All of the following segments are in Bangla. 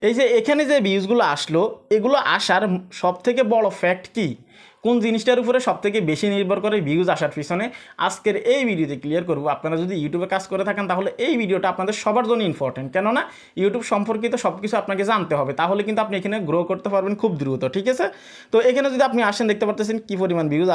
এই যে এখানে যে ভিউজগুলো আসলো, এগুলো আসার সবথেকে বড় ফ্যাক্ট কি, কোন জিনিসটার উপরে সবথেকে বেশি নির্ভর করে ভিউজ আসার পিছনে, আজকের এই ভিডিওতে ক্লিয়ার করব। আপনারা যদি ইউটিউবে কাজ করে থাকেন তাহলে এই ভিডিওটা আপনাদের সবার জন্য ইম্পর্টেন্ট, কেননা ইউটিউব সম্পর্কিত সব কিছু আপনাকে জানতে হবে, তাহলে কিন্তু আপনি এখানে গ্রো করতে পারবেন খুব দ্রুত। ঠিক আছে, তো এখানে যদি আপনি আসেন দেখতে পারতেছেন কী পরিমাণ ভিউজ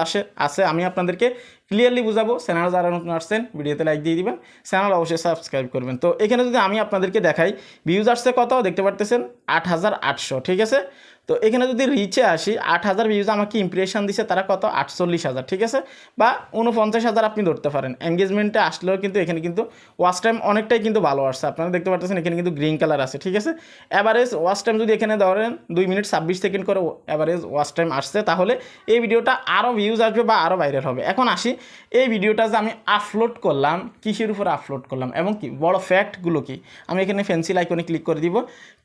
আছে আমি আপনাদেরকে ক্লিয়ারলি বুঝাবো। চ্যানেল যারা নতুন আসছেন ভিডিওতে লাইক দিয়ে দিবেন, চ্যানেল অবশ্যই সাবস্ক্রাইব করবেন। তো এখানে যদি আমি আপনাদেরকে দেখাই ভিউজ আসছে কত, দেখতে পারতেছেন 8800। ঠিক আছে, তো এখানে যদি রিচে আসি 8000 ভিউজ আমাকে ইমপ্রেশন দিছে তারা কত, 48000। ঠিক আছে, বা 49,000 আপনি ধরতে পারেন। এঙ্গেজমেন্টে আসলেও কিন্তু এখানে কিন্তু ওয়াচ টাইম অনেকটাই কিন্তু ভালো আসছে, আপনারা দেখতে পাচ্ছেন এখানে কিন্তু গ্রিন কালার আছে। ঠিক আছে, অ্যাভারেজ ওয়াচ টাইম যদি এখানে ধরেন 2 মিনিট 26 সেকেন্ড করে অ্যাভারেজ ওয়াচ টাইম আসছে, তাহলে এই ভিডিওটা আরও ভিউজ আসবে বা আরও ভাইরাল হবে। এখন আসি এই ভিডিওটা যে আমি আপলোড করলাম, কিসের উপরে আপলোড করলাম এবং কি বড় ফ্যাক্টগুলো কি, আমি এখানে পেন্সিল আইকনে ক্লিক করে দিব।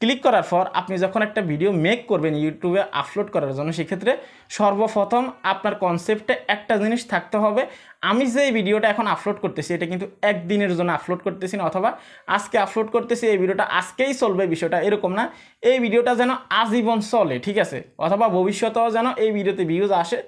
ক্লিক করার পর আপনি যখন একটা ভিডিও মেক করবেন ইউটিউবে আপলোড করার জন্য, সেক্ষেত্রে সর্বপ্রথম আপনার কনসেপ্টে একটা জিনিস থাকতে হবে, আমি যে এই ভিডিওটা এখন আপলোড করতেছি এটা কিন্তু একদিনের জন্য আপলোড করতেছি না, অথবা আজকে আপলোড করতেছি এই ভিডিওটা আজকেই চলবে, বিষয়টা এরকম না। এই ভিডিওটা যেন আজীবন চলে, ঠিক আছে, অথবা ভবিষ্যতেও যেন এই ভিডিওতে ভিউজ আসে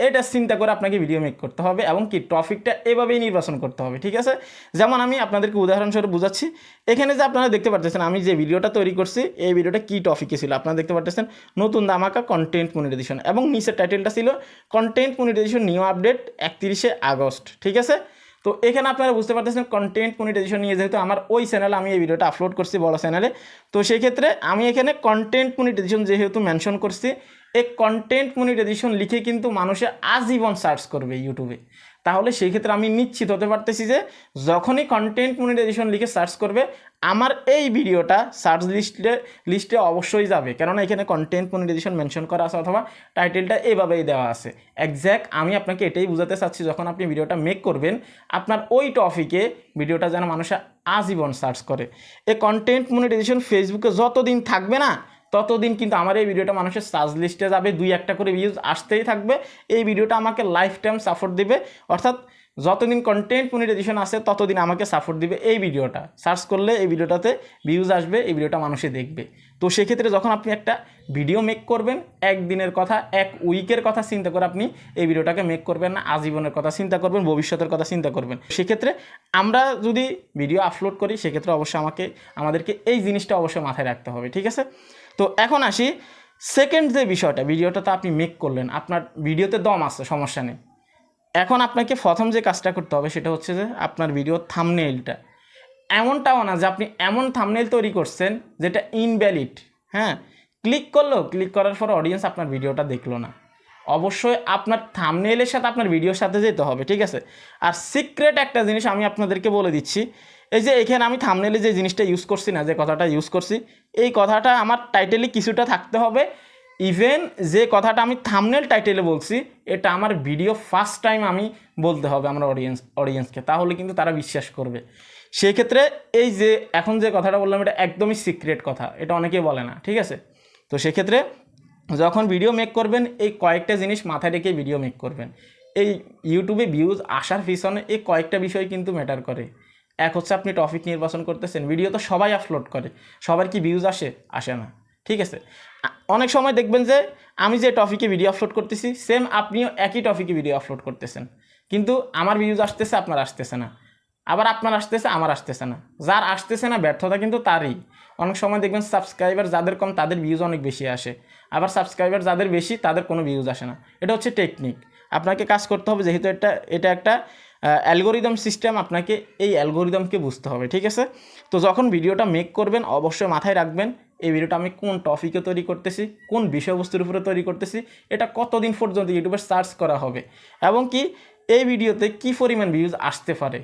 এটা চিন্তা করে আপনাকে ভিডিও মেক করতে হবে, এবং কি টপিকটা এভাবেই নির্বাচন করতে হবে। ঠিক আছে, যেমন আমি আপনাদেরকে উদাহরণস্বরূপ বুঝাচ্ছি। এখানে যে আপনারা দেখতে পাচ্ছেন আমি যে ভিডিওটা তৈরি করছি, এই ভিডিওটা কী টপিকে ছিল আপনারা দেখতে পাচ্ছেন, নতুন ধামাকা কন্টেন্ট মনিটাইজেশন, এবং নিচের টাইটেলটা ছিল কন্টেন্ট মনিটাইজেশন নিউ আপডেট 31শে আগস্ট। ঠিক আছে, তো এখানে আপনারা বুঝতে পারতেছেন কন্টেন্ট মনিটাইজেশন নিয়ে, যেহেতু আমার ওই চ্যানেলে আমি এই ভিডিওটা আপলোড করছি বড় চ্যানেলে, তো সেই ক্ষেত্রে আমি এখানে কন্টেন্ট মনিটাইজেশন যেহেতু মেনশন করছি, এই কন্টেন্ট মনিটাইজেশন লিখে কিন্তু মানুষে আজীবন সার্চ করবে ইউটিউবে, তাহলে সেই ক্ষেত্রে আমি নিশ্চিত হতে পারতেছি যে যখনই কন্টেন্ট মনিটাইজেশন লিখে সার্চ করবে আমার এই ভিডিওটা সার্চ লিস্টে অবশ্যই যাবে, কেননা এখানে কন্টেন্ট মনিটাইজেশন মেনশন করা আছে, অথবা টাইটেলটা এভাবেই দেওয়া আছে। এক্স্যাক্ট আমি আপনাকে এটাই বোঝাতে চাচ্ছি, যখন আপনি ভিডিওটা মেক করবেন আপনার ওই টপিকে ভিডিওটা যেন মানুষে আজীবন সার্চ করে। এই কন্টেন্ট মনিটাইজেশন ফেসবুকে যতদিন থাকবে না ততদিন কিন্তু আমার এই ভিডিওটা মানুষের সার্চ লিস্টে যাবে, 2-1টা করে ভিউজ আসতেই থাকবে। এই ভিডিওটা আমাকে লাইফ টাইম সাপোর্ট দিবে, অর্থাৎ যতদিন কন্টেন্ট মনিটাইজেশন আছে ততদিন আমাকে সাপোর্ট দিবে। এই ভিডিওটা সার্চ করলে এই ভিডিওটাতে ভিউজ আসবে, এই ভিডিওটা মানুষে দেখবে। তো সেক্ষেত্রে যখন আপনি একটা ভিডিও মেক করবেন, একদিনের কথা, এক উইকের কথা চিন্তা করে আপনি এই ভিডিওটাকে মেক করবেন না, আজীবনের কথা চিন্তা করবেন, ভবিষ্যতের কথা চিন্তা করবেন। সেক্ষেত্রে আমরা যদি ভিডিও আপলোড করি সেক্ষেত্রে অবশ্যই আমাদেরকে এই জিনিসটা অবশ্যই মাথায় রাখতে হবে। ঠিক আছে, তো এখন আসি সেকেন্ড যে বিষয়টা, ভিডিওটা তো আপনি মেক করলেন, আপনার ভিডিওতে দম আছে, সমস্যা নেই। এখন আপনাকে প্রথম যে কাজটা করতে হবে সেটা হচ্ছে যে আপনার ভিডিওর থাম্বনেইলটা এমনটাও না যে আপনি এমন থাম্বনেইল তৈরি করছেন যেটা ইনভ্যালিড। হ্যাঁ, ক্লিক করার পর অডিয়েন্স আপনার ভিডিওটা দেখলো না, অবশ্যই আপনার থাম্বনেইলের সাথে আপনার ভিডিওর সাথে যেতে হবে। ঠিক আছে, আর সিক্রেট একটা জিনিস আমি আপনাদেরকে বলে দিচ্ছি, এই যে এখানে আমি থাম্বনেইলে যে জিনিসটা ইউজ করছি না, যে কথাটা ইউজ করছি, এই কথাটা আমার টাইটেলে কিছুটা থাকতে হবে। ইভেন যে কথাটা আমি থাম্বনেল টাইটেলে বলছি এটা আমার ভিডিও ফার্স্ট টাইম আমি বলতে হবে আমার অডিয়েন্সকে, তাহলে কিন্তু তারা বিশ্বাস করবে। সেই ক্ষেত্রে এই যে এখন যে কথাটা বললাম এটা একদমই সিক্রেট কথা, এটা অনেকেই বলে না। ঠিক আছে, তো সেক্ষেত্রে যখন ভিডিও মেক করবেন এই কয়েকটা জিনিস মাথায় রেখে ভিডিও মেক করবেন। এই ইউটিউবে ভিউজ আসার পিছনে এই কয়েকটা বিষয় কিন্তু ম্যাটার করে। এক হচ্ছে আপনি টপিক নির্বাচন করতেছেন, ভিডিও তো সবাই আপলোড করে, সবার কি ভিউজ আসে না। ঠিক আছে, অনেক সময় দেখবেন যে আমি যে টপিকে ভিডিও আপলোড করতেছি সেম আপনিও একই টপিকে ভিডিও আপলোড করতেছেন, কিন্তু আমার ভিউজ আসতেছে আপনার আসতেছে না, আবার আপনার আসতেছে আমার আসতেছে না। যার আসতেছে না ব্যর্থতা কিন্তু তারই। অনেক সময় দেখবেন সাবস্ক্রাইবার যাদের কম তাদের ভিউজ অনেক বেশি আসে, আবার সাবস্ক্রাইবার যাদের বেশি তাদের কোনো ভিউজ আসে না। এটা হচ্ছে টেকনিক, আপনাকে কাজ করতে হবে, যেহেতু এটা একটা অ্যালগোরিদম সিস্টেম, আপনাকে এই অ্যালগোরিদমকে বুঝতে হবে। ঠিক আছে, তো যখন ভিডিওটা মেক করবেন অবশ্যই মাথায় রাখবেন এই ভিডিওটা আমি কোন টপিকে তৈরি করতেছি, কোন বিষয়বস্তুর উপরে তৈরি করতেছি, এটা কতদিন পর্যন্ত ইউটিউবে সার্চ করা হবে, এবং কি এই ভিডিওতে কী পরিমাণ ভিউজ আসতে পারে,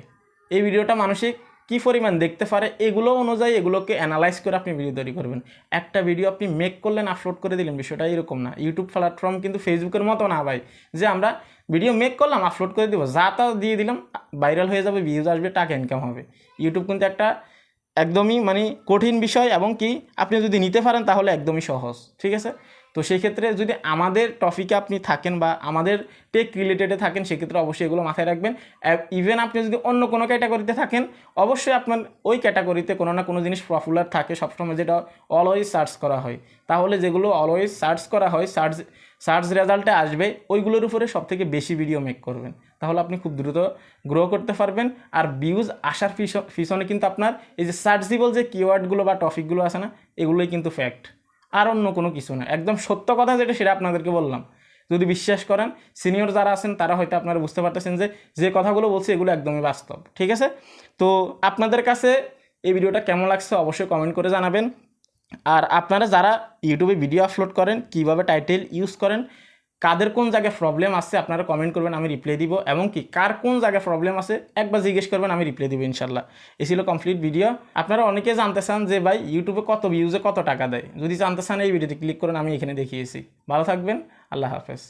এই ভিডিওটা মানুষে কী পরিমাণ দেখতে পারে, এগুলো অনুযায়ী এগুলোকে অ্যানালাইজ করে আপনি ভিডিও তৈরি করবেন। একটা ভিডিও আপনি মেক করলেন আপলোড করে দিলেন, বিষয়টা এরকম না। ইউটিউব প্ল্যাটফর্ম কিন্তু ফেসবুকের মতো না ভাই, যে আমরা ভিডিও মেক করলাম আপলোড করে দেবো, যা তা দিয়ে দিলাম, ভাইরাল হয়ে যাবে, ভিউজ আসবে, টাকা ইনকাম হবে। ইউটিউব কিন্তু একটা একদমই কঠিন বিষয়, এবং কি আপনি যদি নিতে পারেন তাহলে একদমই সহজ। ঠিক আছে, তো সেই ক্ষেত্রে যদি আমাদের টপিকে আপনি থাকেন বা আমাদের টেক রিলেটেডে থাকেন সেক্ষেত্রে অবশ্যই এগুলো মাথায় রাখবেন। ইভেন আপনি যদি অন্য কোনো ক্যাটাগরিতে থাকেন অবশ্যই আপনার ওই ক্যাটাগরিতে কোনো না কোনো জিনিস পপুলার থাকে সবসময়, যেটা অলওয়েজ সার্চ করা হয়। তাহলে যেগুলো অলওয়েজ সার্চ করা হয়, সার্চ রেজাল্টে আসবে, ওইগুলোর উপরে সবথেকে বেশি ভিডিও মেক করবেন, তাহলে আপনি খুব দ্রুত গ্রো করতে পারবেন। আর ভিউজ আসার পিছনে কিন্তু আপনার এই যে সার্চেবল যে কিওয়ার্ডগুলো বা টপিকগুলো আছে না, এগুলোই কিন্তু ফ্যাক্ট, আর অন্য কোনো কিছু না। একদম সত্য কথা যেটা সেটা আপনাদেরকে বললাম। যদি বিশ্বাস করেন, সিনিয়র যারা আছেন তারা হয়তো আপনারা বুঝতে পারতেছেন যে যে কথাগুলো বলছি এগুলো একদমই বাস্তব। ঠিক আছে, তো আপনাদের কাছে এই ভিডিওটা কেমন লাগছে অবশ্যই কমেন্ট করে জানাবেন। আর আপনারা যারা ইউটিউবে ভিডিও আপলোড করেন, কিভাবে টাইটেল ইউজ করেন, কাদের কোন জায়গায় প্রবলেম আছে আপনারা কমেন্ট করবেন, আমি রিপ্লাই দিব। এবং কি কার কোন জায়গায় প্রবলেম আছে একবার জিজ্ঞেস করবেন, আমি রিপ্লাই দিব ইনশাল্লাহ। এই ছিল কমপ্লিট ভিডিও। আপনারা অনেকে জানতে চান যে ভাই ইউটিউবে কত ভিউজে কত টাকা দেয়, যদি জানতে চান এই ভিডিওতে ক্লিক করুন, আমি এখানে দেখিয়েছি। ভালো থাকবেন, আল্লাহ হাফেজ।